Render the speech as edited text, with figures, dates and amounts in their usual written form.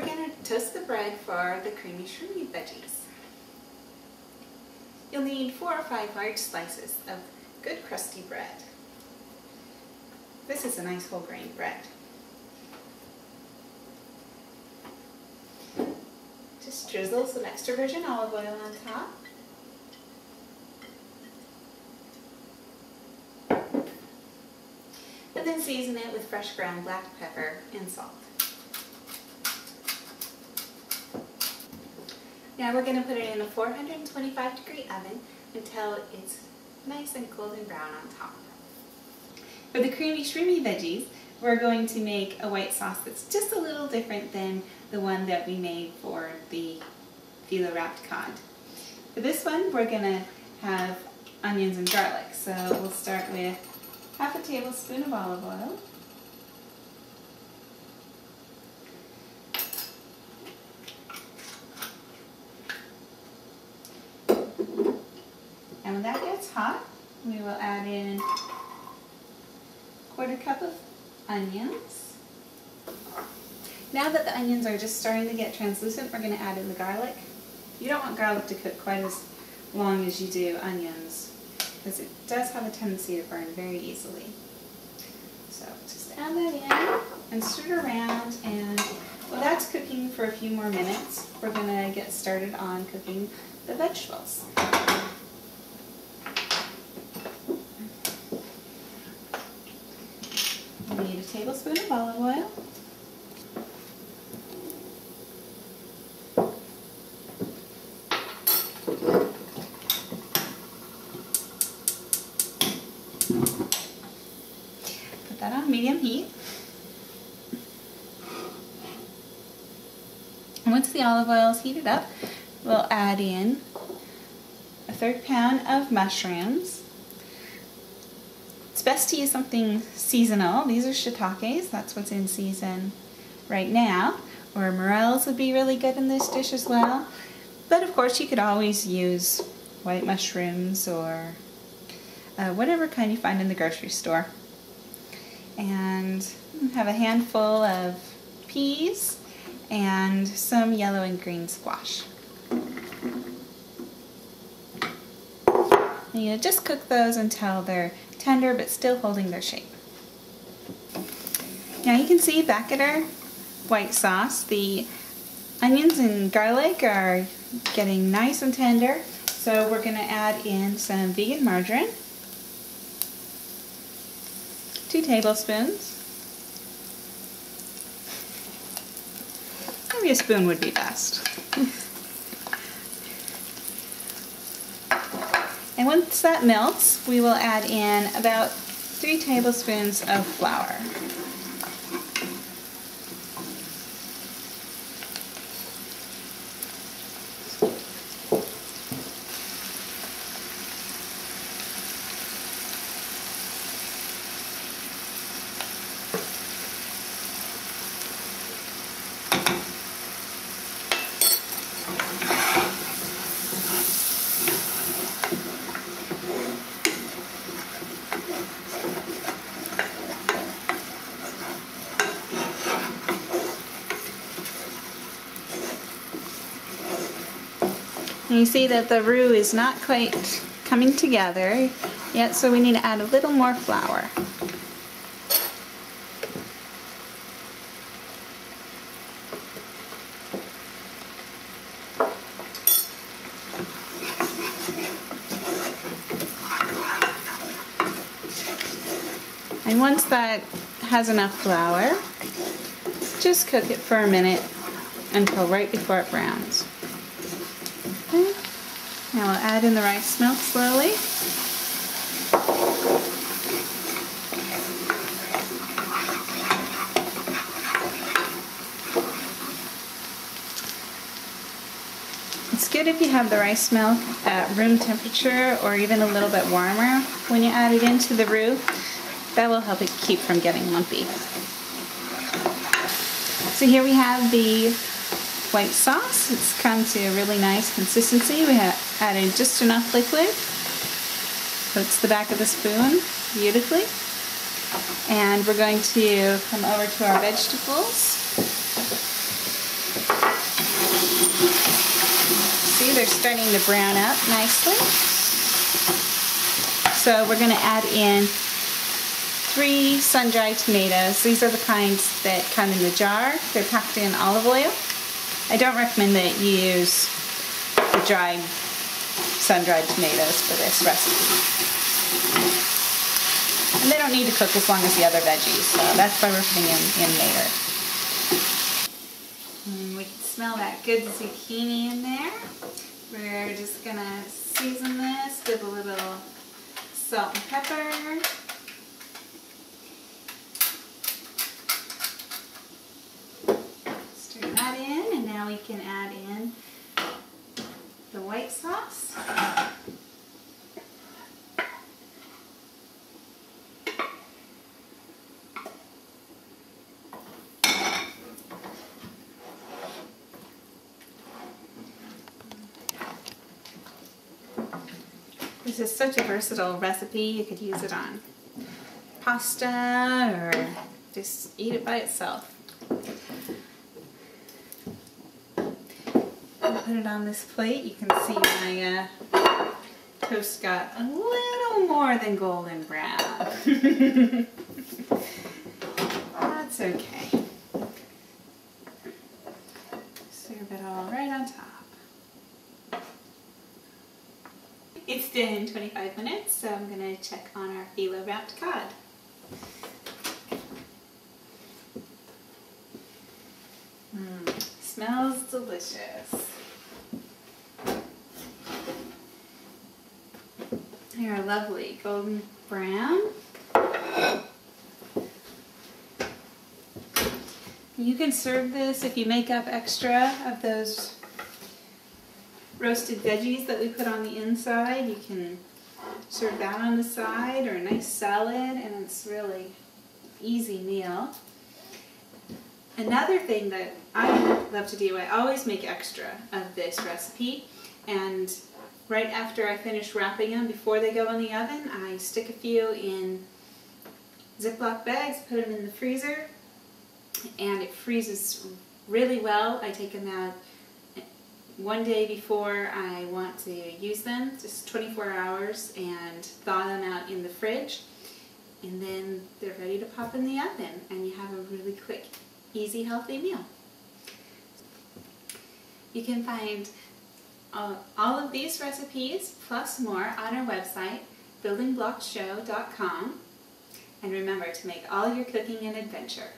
we're going to toast the bread for the Creemy Shroomy Veggies. You'll need 4 or 5 large slices of good crusty bread. This is a nice whole grain bread. Just drizzle some extra virgin olive oil on top. And then season it with fresh ground black pepper and salt. Now we're going to put it in a 425-degree oven until it's nice and golden brown on top. For the Creemy Shroomy Veggies, we're going to make a white sauce that's just a little different than the one that we made for the Phyllo Wrapped Cod. For this one, we're going to have onions and garlic. So we'll start with half a tablespoon of olive oil. And when that gets hot, we will add in a 1/4 cup of onions. Now that the onions are just starting to get translucent, we're going to add in the garlic. You don't want garlic to cook quite as long as you do onions, because it does have a tendency to burn very easily. So just add that in and stir it around, and while that's cooking for a few more minutes, we're going to get started on cooking the vegetables. We need a tablespoon of olive oil. Put that on medium heat. And once the olive oil is heated up, we'll add in a 1/3 pound of mushrooms. It's best to use something seasonal. These are shiitakes, that's what's in season right now. Or morels would be really good in this dish as well. But of course you could always use white mushrooms or whatever kind you find in the grocery store. And have a handful of peas and some yellow and green squash. And you just cook those until they're tender but still holding their shape. Now you can see back at our white sauce, the onions and garlic are getting nice and tender, so we're going to add in some vegan margarine, 2 tablespoons. Maybe a spoon would be best. And once that melts, we will add in about 3 tablespoons of flour. And you see that the roux is not quite coming together yet, so we need to add a little more flour. And once that has enough flour, just cook it for a minute until right before it browns. Okay. Now we'll add in the rice milk slowly. It's good if you have the rice milk at room temperature or even a little bit warmer when you add it into the roux. That will help it keep from getting lumpy. So here we have the white sauce. It's come to a really nice consistency. We have added just enough liquid. Coats the back of the spoon beautifully. And we're going to come over to our vegetables. are starting to brown up nicely. So we're going to add in 3 sun-dried tomatoes. These are the kinds that come in the jar. They're packed in olive oil. I don't recommend that you use the dried, sun-dried tomatoes for this recipe. And they don't need to cook as long as the other veggies, so that's why we're putting them in later. We can smell that good zucchini in there. We're just going to season this with a little salt and pepper. Stir that in, and now we can add in the white sauce. This is such a versatile recipe. You could use it on pasta or just eat it by itself. I'll put it on this plate. You can see my toast got a little more than golden brown. That's okay. Serve it all right on top. It's been 25 minutes, so I'm going to check on our Phyllo Wrapped Cod. Smells delicious. They are lovely, golden brown. You can serve this if you make up extra of those roasted veggies that we put on the inside. You can serve that on the side, or a nice salad, and it's really easy meal. Another thing that I love to do, I always make extra of this recipe, and right after I finish wrapping them, before they go in the oven, I stick a few in Ziploc bags, put them in the freezer, and it freezes really well. I take them out one day before I want to use them, just 24 hours, and thaw them out in the fridge, and then they're ready to pop in the oven, and you have a really quick, easy, healthy meal. You can find all of these recipes plus more on our website, buildingblockshow.com, and remember to make all your cooking an adventure.